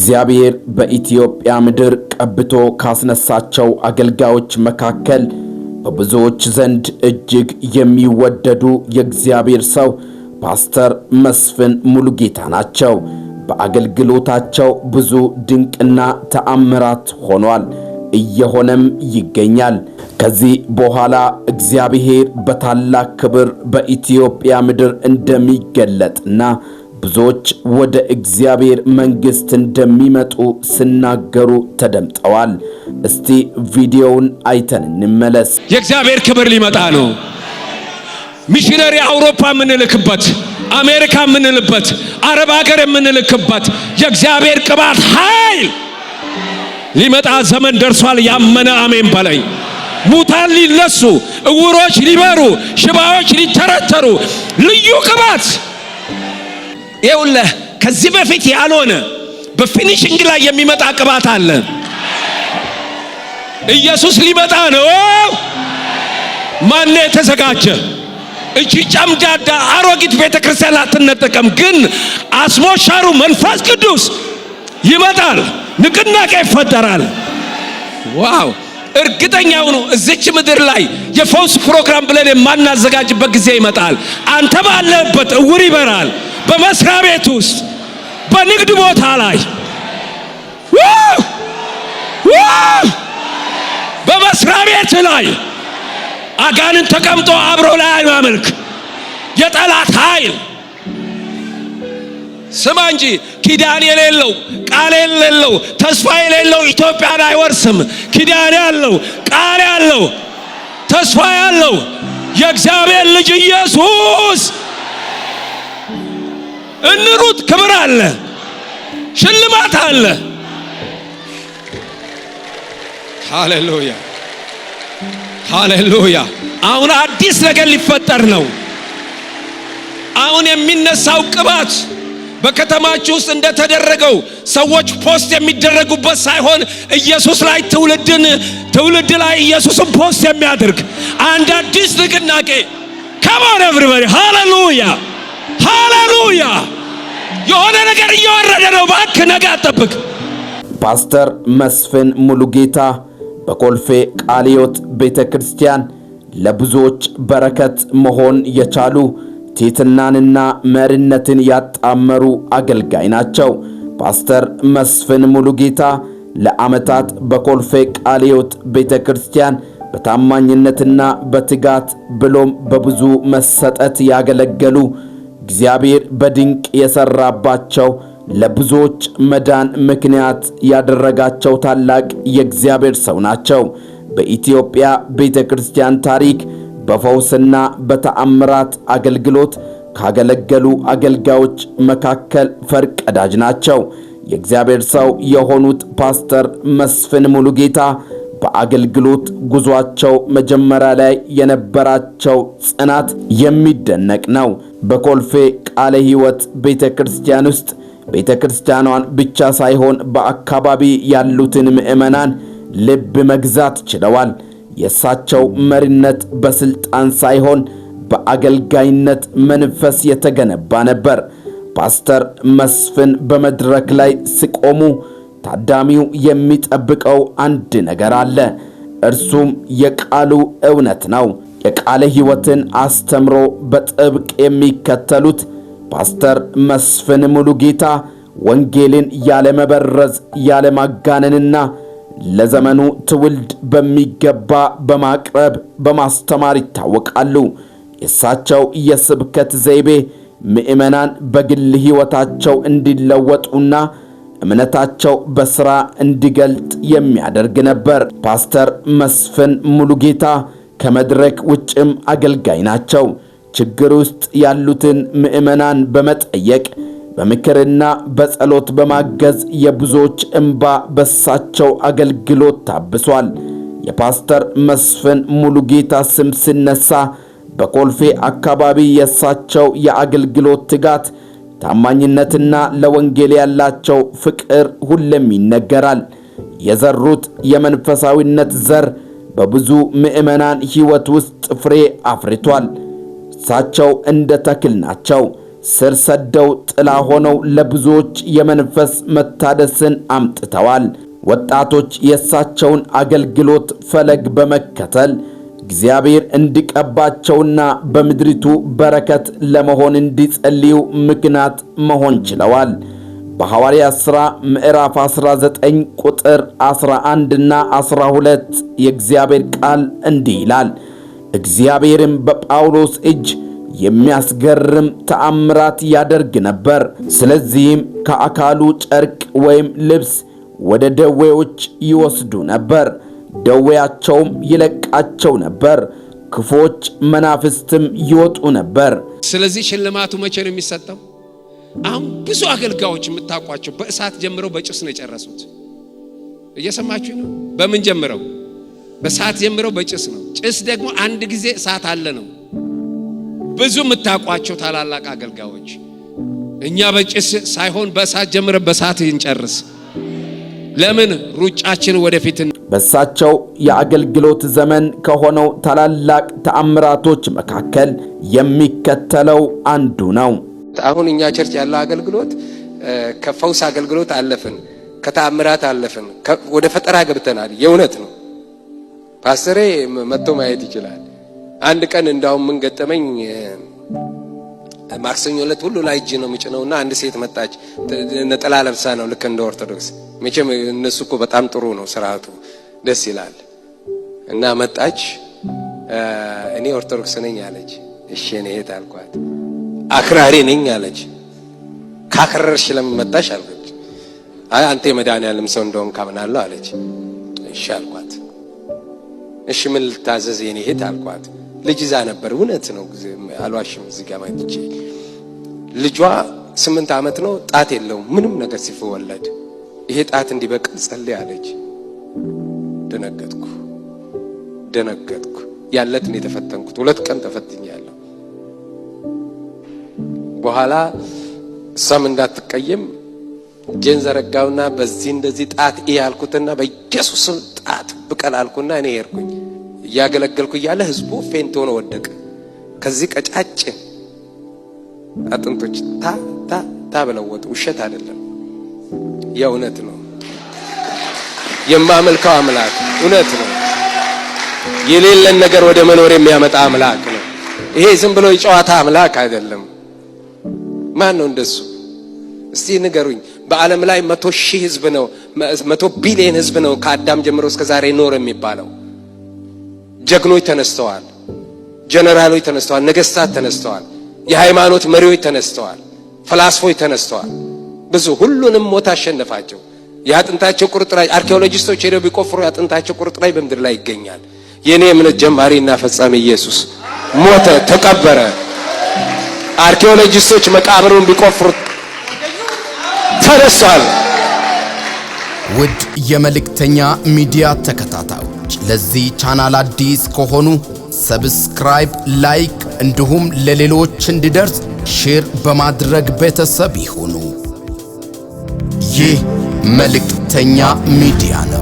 እግዚአብሔር በኢትዮጵያ ምድር ቀብቶ ካስነሳቸው አገልጋዮች መካከል በብዙዎች ዘንድ እጅግ የሚወደዱ የእግዚአብሔር ሰው ፓስተር መስፍን ሙሉጌታ ናቸው። በአገልግሎታቸው ብዙ ድንቅና ተአምራት ሆኗል፣ እየሆነም ይገኛል። ከዚህ በኋላ እግዚአብሔር በታላቅ ክብር በኢትዮጵያ ምድር እንደሚገለጥና ብዙዎች ወደ እግዚአብሔር መንግሥት እንደሚመጡ ሲናገሩ ተደምጠዋል። እስቲ ቪዲዮውን አይተን እንመለስ። የእግዚአብሔር ክብር ሊመጣ ነው። ሚሽነሪ አውሮፓ የምንልክበት፣ አሜሪካ የምንልበት፣ አረብ ሀገር የምንልክበት የእግዚአብሔር ቅባት ኃይል ሊመጣ ዘመን ደርሷል። ያመነ አሜን በለኝ። ሙታን ሊነሱ፣ እውሮች ሊበሩ፣ ሽባዎች ሊተረተሩ ልዩ ቅባት ይኸውልህ፣ ከዚህ በፊት ያልሆነ በፊኒሽንግ ላይ የሚመጣ ቅባት አለ። ኢየሱስ ሊመጣ ነው። ማን የተዘጋጀ? እቺ ጨምዳዳ አሮጊት ቤተክርስቲያን አትነጠቀም፣ ግን አስሞሻሩ መንፈስ ቅዱስ ይመጣል። ንቅናቄ ይፈጠራል። ዋው! እርግጠኛው ነው። እዚች ምድር ላይ የፈውስ ፕሮግራም ብለን የማናዘጋጅበት ጊዜ ይመጣል። አንተ ባለበት እውር ይበራል። በመስሪያ ቤት ውስጥ፣ በንግድ ቦታ ላይ፣ በመስሪያ ቤት ላይ አጋንንት ተቀምጦ አብሮ ላይ ያመልክ የጠላት ኃይል ስማ እንጂ ኪዳን የሌለው ቃል የሌለው ተስፋ የሌለው ኢትዮጵያን አይወርስም። ኪዳን ያለው ቃል ያለው ተስፋ ያለው የእግዚአብሔር ልጅ ኢየሱስ እንሩት። ክብር አለ፣ ሽልማት አለ። ሃሌሉያ ሃሌሉያ። አሁን አዲስ ነገር ሊፈጠር ነው። አሁን የሚነሳው ቅባት በከተማችሁ ውስጥ እንደተደረገው ሰዎች ፖስት የሚደረጉበት ሳይሆን ኢየሱስ ላይ ትውልድ ላይ ኢየሱስን ፖስት የሚያደርግ አንድ አዲስ ንቅናቄ come on everybody ሃሌሉያ ሃሌሉያ። የሆነ ነገር እየወረደ ነው። እባክህ ነገ አጠብቅ። ፓስተር መስፍን ሙሉጌታ በኮልፌ ቃለ ሕይወት ቤተክርስቲያን ለብዙዎች በረከት መሆን የቻሉ ትሕትናንና መሪነትን ያጣመሩ አገልጋይ ናቸው። ፓስተር መስፍን ሙሉጌታ ለዓመታት በኮልፌ ቃለ ሕይወት ቤተክርስቲያን በታማኝነትና በትጋት ብሎም በብዙ መሰጠት ያገለገሉ እግዚአብሔር በድንቅ የሰራባቸው ለብዙዎች መዳን ምክንያት ያደረጋቸው ታላቅ የእግዚአብሔር ሰው ናቸው። በኢትዮጵያ ቤተክርስቲያን ታሪክ በፈውስና በተአምራት አገልግሎት ካገለገሉ አገልጋዮች መካከል ፈርቀዳጅ ናቸው። የእግዚአብሔር ሰው የሆኑት ፓስተር መስፍን ሙሉጌታ በአገልግሎት ጉዟቸው መጀመሪያ ላይ የነበራቸው ጽናት የሚደነቅ ነው። በኮልፌ ቃለ ሕይወት ቤተክርስቲያን ውስጥ ቤተክርስቲያኗን ብቻ ሳይሆን በአካባቢ ያሉትን ምዕመናን ልብ መግዛት ችለዋል። የእሳቸው መሪነት በስልጣን ሳይሆን በአገልጋይነት መንፈስ የተገነባ ነበር። ፓስተር መስፍን በመድረክ ላይ ሲቆሙ ታዳሚው የሚጠብቀው አንድ ነገር አለ። እርሱም የቃሉ እውነት ነው። የቃለ ሕይወትን አስተምሮ በጥብቅ የሚከተሉት ፓስተር መስፍን ሙሉጌታ ወንጌልን ያለመበረዝ ያለማጋነንና ለዘመኑ ትውልድ በሚገባ በማቅረብ በማስተማር ይታወቃሉ። የእሳቸው የስብከት ዘይቤ ምዕመናን በግል ሕይወታቸው እንዲለወጡና እምነታቸው በሥራ እንዲገልጥ የሚያደርግ ነበር። ፓስተር መስፍን ሙሉጌታ ከመድረክ ውጭም አገልጋይ ናቸው። ችግር ውስጥ ያሉትን ምዕመናን በመጠየቅ በምክርና በጸሎት በማገዝ የብዙዎች እንባ በሳቸው አገልግሎት ታብሷል። የፓስተር መስፍን ሙሉጌታ ስም ሲነሳ በኮልፌ አካባቢ የሳቸው የአገልግሎት ትጋት፣ ታማኝነትና ለወንጌል ያላቸው ፍቅር ሁሌም ይነገራል። የዘሩት የመንፈሳዊነት ዘር በብዙ ምዕመናን ሕይወት ውስጥ ፍሬ አፍርቷል። እሳቸው እንደ ተክል ናቸው። ስር ሰደው ጥላ ሆነው ለብዙዎች የመንፈስ መታደስን አምጥተዋል። ወጣቶች የእሳቸውን አገልግሎት ፈለግ በመከተል እግዚአብሔር እንዲቀባቸውና በምድሪቱ በረከት ለመሆን እንዲጸልዩ ምክንያት መሆን ችለዋል። በሐዋርያት ሥራ ምዕራፍ 19 ቁጥር 11 እና 12 የእግዚአብሔር ቃል እንዲህ ይላል። እግዚአብሔርም በጳውሎስ እጅ የሚያስገርም ተአምራት ያደርግ ነበር። ስለዚህም ከአካሉ ጨርቅ ወይም ልብስ ወደ ደዌዎች ይወስዱ ነበር፣ ደዌያቸውም ይለቃቸው ነበር፣ ክፎች መናፍስትም ይወጡ ነበር። ስለዚህ ሽልማቱ መቼ ነው የሚሰጠው? አሁን ብዙ አገልጋዮች የምታውቋቸው በእሳት ጀምረው በጭስ ነው የጨረሱት። እየሰማችሁ ነው? በምን ጀምረው? በእሳት ጀምረው በጭስ ነው። ጭስ ደግሞ አንድ ጊዜ እሳት አለ ነው። ብዙ የምታውቋቸው ታላላቅ አገልጋዮች እኛ በጭስ ሳይሆን በእሳት ጀምረን በእሳት እንጨርስ። ለምን? ሩጫችን ወደፊት። በእሳቸው የአገልግሎት ዘመን ከሆነው ታላላቅ ተአምራቶች መካከል የሚከተለው አንዱ ነው። አሁን እኛ ቸርች ያለው አገልግሎት ከፈውስ አገልግሎት አለፍን፣ ከተአምራት አለፍን፣ ወደ ፈጠራ ገብተናል። የእውነት ነው። ፓስተሬ መጥቶ ማየት ይችላል። አንድ ቀን እንዳውም ምን ገጠመኝ፣ ማክሰኞ ዕለት ሁሉ ላይ እጅ ነው ምጭነውና አንድ ሴት መጣች። ነጠላ ለብሳ ነው ልክ እንደ ኦርቶዶክስ። መቼም እነሱ እኮ በጣም ጥሩ ነው ስርዓቱ፣ ደስ ይላል። እና መጣች። እኔ ኦርቶዶክስ ነኝ አለች። እሺ እኔ እህት አልኳት። አክራሪ ነኝ አለች። ካከረርሽ ለምን መጣሽ አልኩት። አይ አንተ የመድኃኒዓለም ሰው እንደሆንክ አምናለሁ አለች። እሺ አልኳት። እሺ ምን ልታዘዝ የኔ እህት አልኳት። ልጅ ይዛ ነበር። እውነት ነው አልዋሽም። እዚህ ጋር ማይትቼ ልጇ 8 ዓመት ነው፣ ጣት የለውም ምንም ነገር ሲወለድ። ይሄ ጣት እንዲበቅል ጸልይ አለች። ደነገጥኩ። ያለትን የተፈተንኩት 2 ቀን ተፈትኛለሁ። በኋላ እሷም እንዳትቀየም እጄን ዘረጋውና በዚህ እንደዚህ ጣት ያልኩትና በኢየሱስ ጣት ብቀል አልኩና እኔ ሄድኩኝ። እያገለገልኩ እያለ ህዝቡ ፌንት ሆኖ ወደቀ። ከዚህ ቀጫጭን አጥንቶች ታ በለወጡ። ውሸት አይደለም፣ የእውነት ነው። የማመልከው አምላክ እውነት ነው። የሌለን ነገር ወደ መኖር የሚያመጣ አምላክ ነው። ይሄ ዝም ብሎ የጨዋታ አምላክ አይደለም። ማን ነው እንደሱ? እስቲ ንገሩኝ። በዓለም ላይ 100,000 ህዝብ ነው፣ 100 ቢሊዮን ህዝብ ነው ከአዳም ጀምሮ እስከ ዛሬ ኖር የሚባለው። ጀግኖች ተነስተዋል፣ ጀነራሎች ተነስተዋል፣ ነገስታት ተነስተዋል፣ የሃይማኖት መሪዎች ተነስተዋል፣ ፈላስፎች ተነስተዋል። ብዙ ሁሉንም ሞት አሸነፋቸው። የአጥንታቸው ቁርጥራጭ አርኪኦሎጂስቶች ሄደው ቢቆፍሩ የአጥንታቸው ቁርጥራጭ በምድር ላይ ይገኛል። የኔ እምነት ጀማሪና ፈጻሚ ኢየሱስ ሞተ፣ ተቀበረ። አርኪኦሎጂስቶች መቃብሩን ቢቆፍሩ ተነሷል። ውድ የመልእክተኛ ሚዲያ ተከታታዮች ለዚህ ቻናል አዲስ ከሆኑ ሰብስክራይብ፣ ላይክ እንዲሁም ለሌሎች እንዲደርስ ሼር በማድረግ ቤተሰብ ይሁኑ። ይህ መልእክተኛ ሚዲያ ነው።